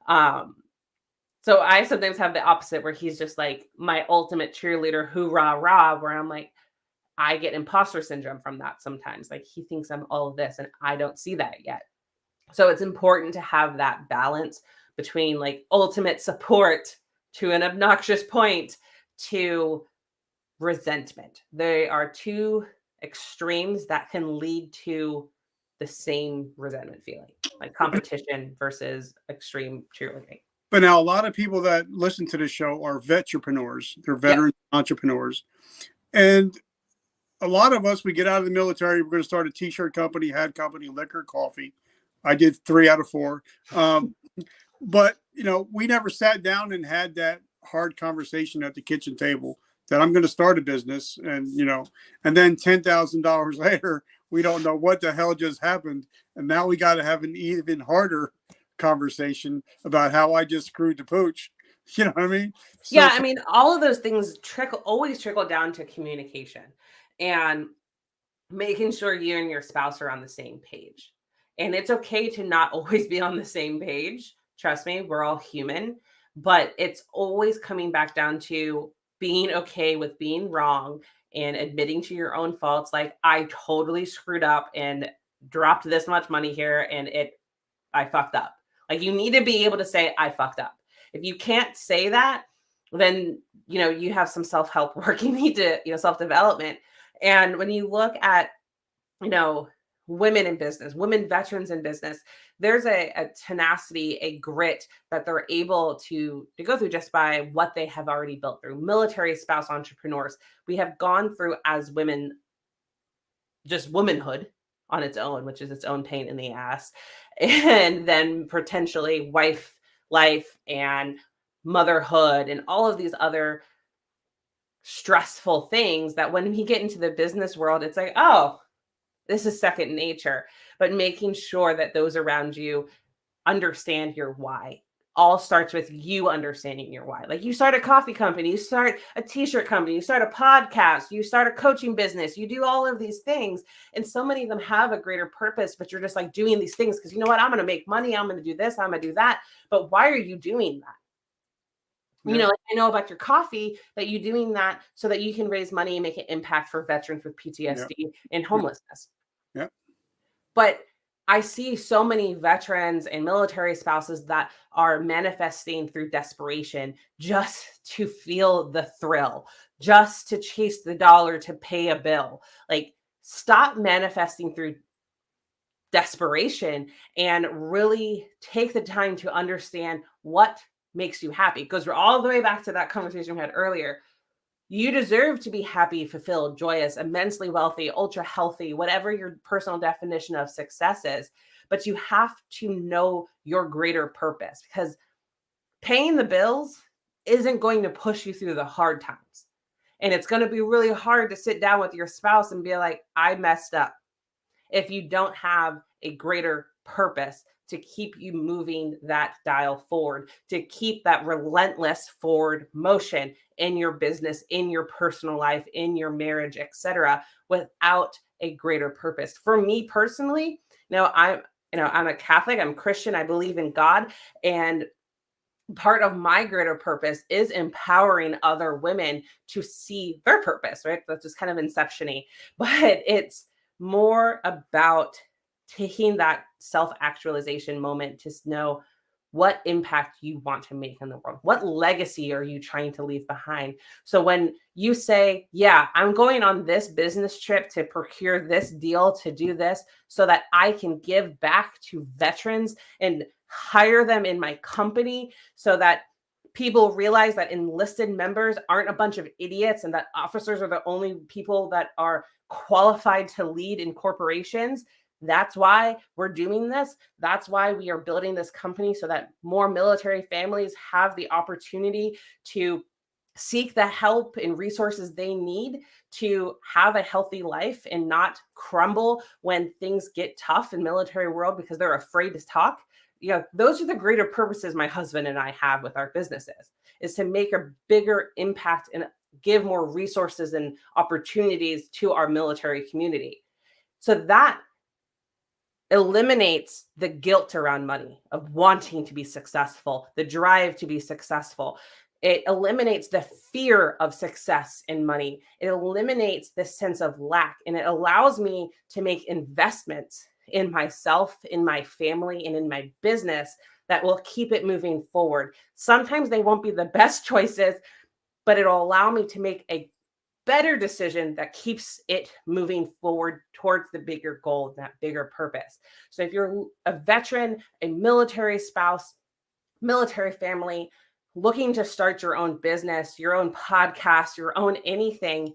So I sometimes have the opposite where he's just like my ultimate cheerleader, hoorah, rah, where I'm like, I get imposter syndrome from that sometimes. Like he thinks I'm all of this and I don't see that yet. So it's important to have that balance between like ultimate support to an obnoxious point to resentment. They are two extremes that can lead to the same resentment feeling, like competition versus extreme cheerleading. But now a lot of people that listen to this show are veterans. They're Yep. veteran entrepreneurs. And a lot of us, we get out of the military, we're going to start a t-shirt company, hat company, liquor, coffee. I did 3 out of 4. But, we never sat down and had that hard conversation at the kitchen table that I'm going to start a business. And, and then $10,000 later, we don't know what the hell just happened. And now we got to have an even harder conversation about how I just screwed the pooch. You know what I mean? So, Yeah, I mean, all of those things always trickle down to communication and making sure you and your spouse are on the same page. And it's okay to not always be on the same page. Trust me, we're all human, but it's always coming back down to being okay with being wrong and admitting to your own faults. Like, I totally screwed up and dropped this much money here and I fucked up. Like, you need to be able to say, I fucked up. If you can't say that, then, you have some self-help work you need to, self-development. And when you look at, women in business, women veterans in business, there's a tenacity, a grit that they're able to go through just by what they have already built through. Military spouse entrepreneurs, we have gone through as women, just womanhood on its own, which is its own pain in the ass. And then potentially wife life and motherhood and all of these other stressful things that when we get into the business world, it's like, oh, this is second nature. but making sure that those around you understand your why. All starts with you understanding your why. Like, you start a coffee company, you start a t-shirt company, you start a podcast, you start a coaching business, you do all of these things. And so many of them have a greater purpose, but you're just like doing these things because, you know what, I'm going to make money. I'm going to do this. I'm going to do that. But why are you doing that? Yeah. Like, I know about your coffee, that you're doing that so that you can raise money and make an impact for veterans with PTSD and homelessness. Yeah. But I see so many veterans and military spouses that are manifesting through desperation just to feel the thrill, just to chase the dollar to pay a bill. Like, stop manifesting through desperation and really take the time to understand what makes you happy. Because we're all the way back to that conversation we had earlier. You deserve to be happy, fulfilled, joyous, immensely wealthy, ultra healthy, whatever your personal definition of success is. But you have to know your greater purpose, because paying the bills isn't going to push you through the hard times. And it's going to be really hard to sit down with your spouse and be like, I messed up, if you don't have a greater purpose to keep you moving that dial forward, to keep that relentless forward motion in your business, in your personal life, in your marriage, etc., without a greater purpose. For me personally, I'm a Catholic, I'm Christian, I believe in God, and part of my greater purpose is empowering other women to see their purpose, right? That's just kind of inception-y, but it's more about taking that self-actualization moment to know what impact you want to make in the world. What legacy are you trying to leave behind? So when you say, yeah, I'm going on this business trip to procure this deal, to do this so that I can give back to veterans and hire them in my company, so that people realize that enlisted members aren't a bunch of idiots and that officers are the only people that are qualified to lead in corporations. That's why we're doing this. That's why we are building this company, so that more military families have the opportunity to seek the help and resources they need to have a healthy life and not crumble when things get tough in military world because they're afraid to talk. Those are the greater purposes my husband and I have with our businesses, is to make a bigger impact and give more resources and opportunities to our military community. So that eliminates the guilt around money, of wanting to be successful, the drive to be successful. It eliminates the fear of success in money. It eliminates the sense of lack, and it allows me to make investments in myself, in my family, and in my business that will keep it moving forward. Sometimes they won't be the best choices, but it'll allow me to make a better decision that keeps it moving forward towards the bigger goal, that bigger purpose. So if you're a veteran, a military spouse, military family, looking to start your own business, your own podcast, your own anything,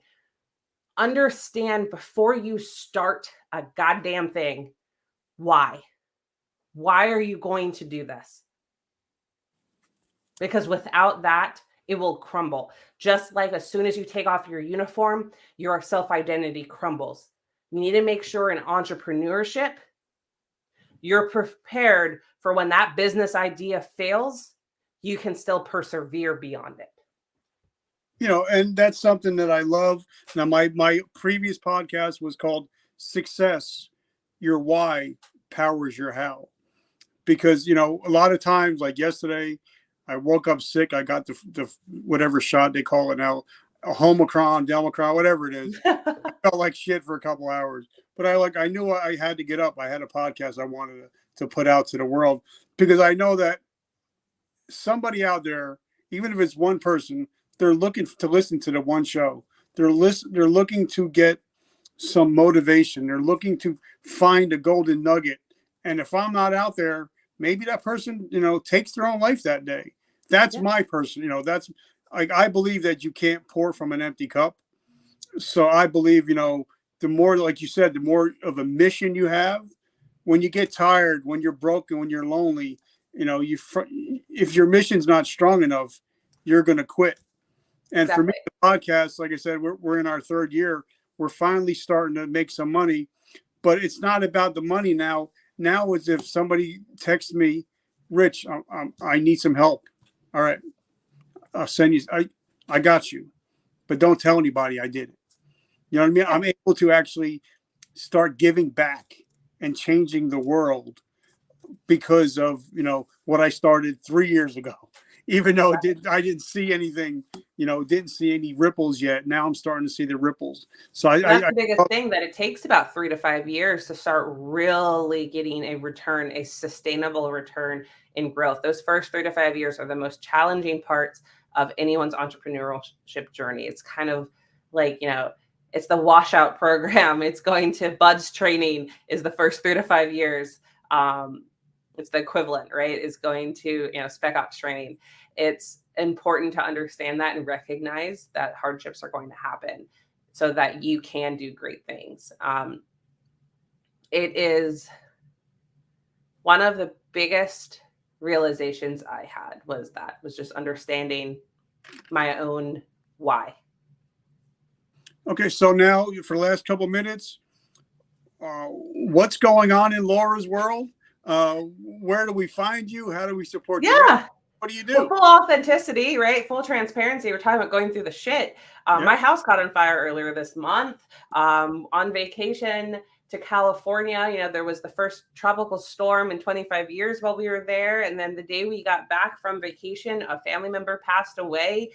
understand before you start a goddamn thing, why? Why are you going to do this? Because without that, it will crumble. Just like as soon as you take off your uniform, your self-identity crumbles. You need to make sure in entrepreneurship, you're prepared for when that business idea fails, you can still persevere beyond it. And that's something that I love. Now, my previous podcast was called Success, Your Why Powers Your How. Because, a lot of times, like yesterday, I woke up sick. I got the whatever shot they call it now, a Omicron, Delmicron, whatever it is. I felt like shit for a couple hours. But I knew I had to get up. I had a podcast I wanted to put out to the world, because I know that somebody out there, even if it's one person, they're looking to listen to the one show. They're looking to get some motivation. They're looking to find a golden nugget. And if I'm not out there, maybe that person, takes their own life that day. That's my person. That's like, I believe that you can't pour from an empty cup. So I believe, the more, like you said, the more of a mission you have, when you get tired, when you're broken, when you're lonely, if your mission's not strong enough, you're going to quit. And for me, the podcast, like I said, we're in our third year. We're finally starting to make some money. but it's not about the money now. Now it's if somebody texts me, Rich, I need some help. All right, I'll send you. I got you, but don't tell anybody I did it. You know what I mean? I'm able to actually start giving back and changing the world because of what I started 3 years ago. Even though I didn't see anything, didn't see any ripples yet. Now I'm starting to see the ripples. So That's the biggest thing, that it takes about 3 to 5 years to start really getting a return, a sustainable return in growth. Those first 3 to 5 years are the most challenging parts of anyone's entrepreneurship journey. It's kind of like, it's the washout program. It's going to buds training is the first 3 to 5 years. It's the equivalent, right? Is going to, spec ops training. It's important to understand that and recognize that hardships are going to happen so that you can do great things. It is one of the biggest realizations I had was just understanding my own why. Okay, so now for the last couple of minutes, what's going on in Laura's world? Where do we find you? How do we support you? What do you do? Well, full authenticity, right? Full transparency. We're talking about going through the shit. My house caught on fire earlier this month. On vacation to California, there was the first tropical storm in 25 years while we were there. And then the day we got back from vacation, a family member passed away.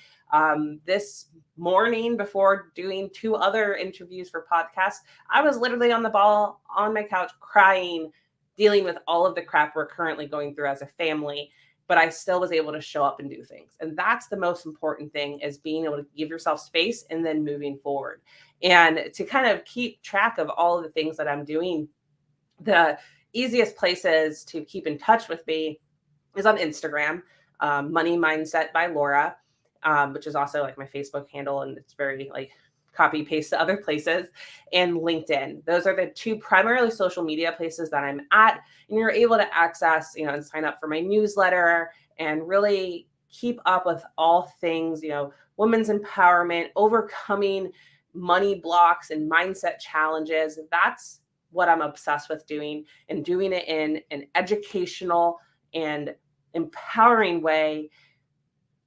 This morning, before doing 2 other interviews for podcasts, I was literally on my couch crying, dealing with all of the crap we're currently going through as a family. But I still was able to show up and do things. And that's the most important thing, is being able to give yourself space and then moving forward. And to kind of keep track of all of the things that I'm doing, the easiest places to keep in touch with me is on Instagram, Money Mindset by Laura, which is also like my Facebook handle. And it's very like copy paste to other places, and LinkedIn. Those are the 2 primarily social media places that I'm at. And you're able to access, and sign up for my newsletter and really keep up with all things, women's empowerment, overcoming money blocks and mindset challenges. That's what I'm obsessed with doing, and doing it in an educational and empowering way,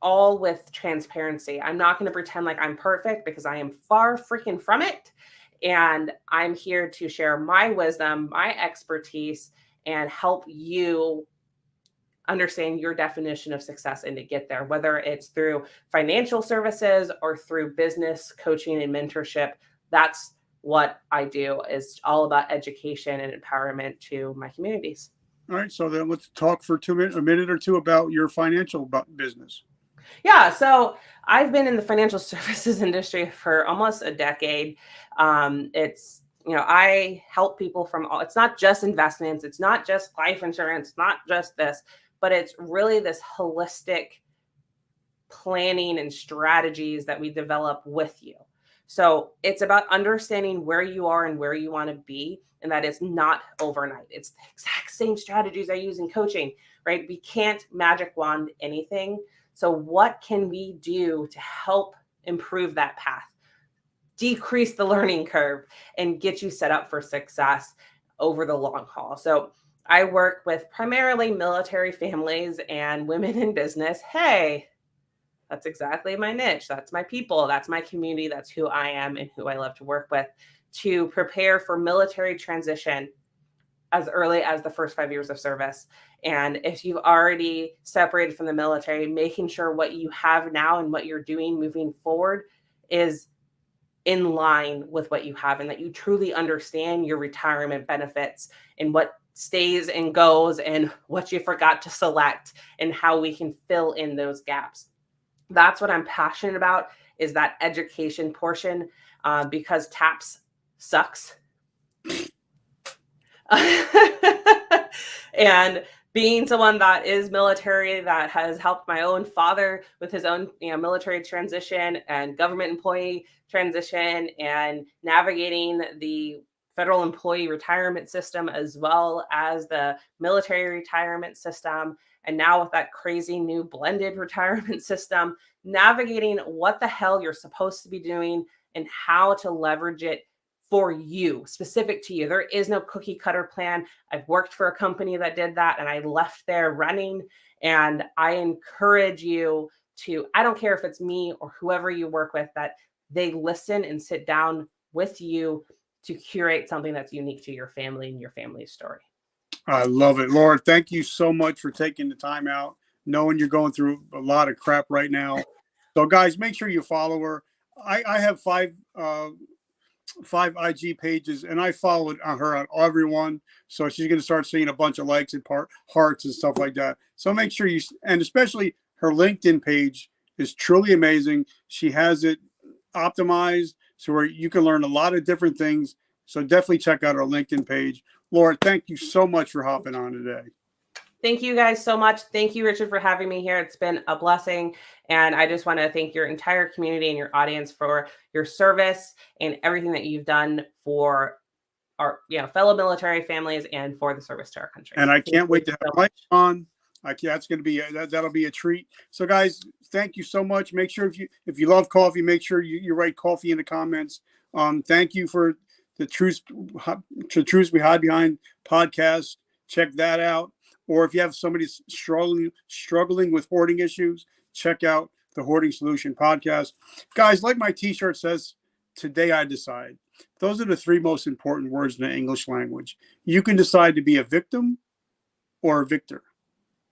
all with transparency. I'm not going to pretend like I'm perfect, because I am far freaking from it. And I'm here to share my wisdom, my expertise, and help you understand your definition of success and to get there, whether it's through financial services or through business coaching and mentorship. That's what I do, is all about education and empowerment to my communities. All right. So then let's talk for a minute or two about your financial business. Yeah, so I've been in the financial services industry for almost a decade. It's, I help people from it's not just investments, it's not just life insurance, it's not just this, but it's really this holistic planning and strategies that we develop with you. So it's about understanding where you are and where you want to be, and that it's not overnight. It's the exact same strategies I use in coaching, right? We can't magic wand anything. So what can we do to help improve that path, decrease the learning curve, and get you set up for success over the long haul? So I work with primarily military families and women in business. Hey, that's exactly my niche. That's my people. That's my community. That's who I am and who I love to work with, to prepare for military transition as early as the first 5 years of service. And if you've already separated from the military, making sure what you have now and what you're doing moving forward is in line with what you have, and that you truly understand your retirement benefits and what stays and goes and what you forgot to select, and how we can fill in those gaps. That's what I'm passionate about, is that education portion, because TAPS sucks. And being someone that is military, that has helped my own father with his own military transition and government employee transition, and navigating the federal employee retirement system as well as the military retirement system, and now with that crazy new blended retirement system, navigating what the hell you're supposed to be doing and how to leverage it for you, specific to you. There is no cookie cutter plan. I've worked for a company that did that and I left there running. And I encourage you to, I don't care if it's me or whoever you work with, that they listen and sit down with you to curate something that's unique to your family and your family's story. I love it. Laura, thank you so much for taking the time out, knowing you're going through a lot of crap right now. So guys, make sure you follow her. I have five IG pages, and I followed her on everyone. So she's going to start seeing a bunch of likes and hearts and stuff like that. So make sure you, and especially her LinkedIn page is truly amazing. She has it optimized so where you can learn a lot of different things. So definitely check out our LinkedIn page. Laura, thank you so much for hopping on today. Thank you guys so much. Thank you, Richard, for having me here. It's been a blessing. And I just want to thank your entire community and your audience for your service and everything that you've done for our fellow military families and for the service to our country. And I can't wait to have Mike on. That's going to be that'll be a treat. So guys, thank you so much. Make sure if you love coffee, make sure you write coffee in the comments. Thank you for the Truths We Hide Behind podcast. Check that out. Or if you have somebody struggling with hoarding issues, check out the Hoarding Solution podcast. Guys, like my t-shirt says, today I decide. Those are the three most important words in the English language. You can decide to be a victim or a victor.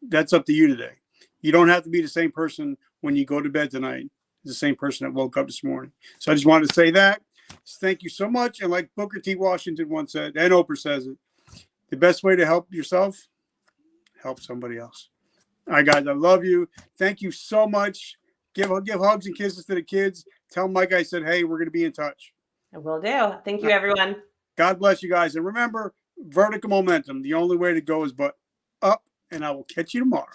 That's up to you today. You don't have to be the same person when you go to bed tonight, the same person that woke up this morning. So I just wanted to say that. Thank you so much. And like Booker T. Washington once said, and Oprah says it, the best way to help yourself, help somebody else. All right, guys, I love you. Thank you so much. Give hugs and kisses to the kids. Tell Mike I said, hey, we're going to be in touch. I will do. Thank you, everyone. God bless you guys. And remember, vertical momentum. The only way to go is but up, and I will catch you tomorrow.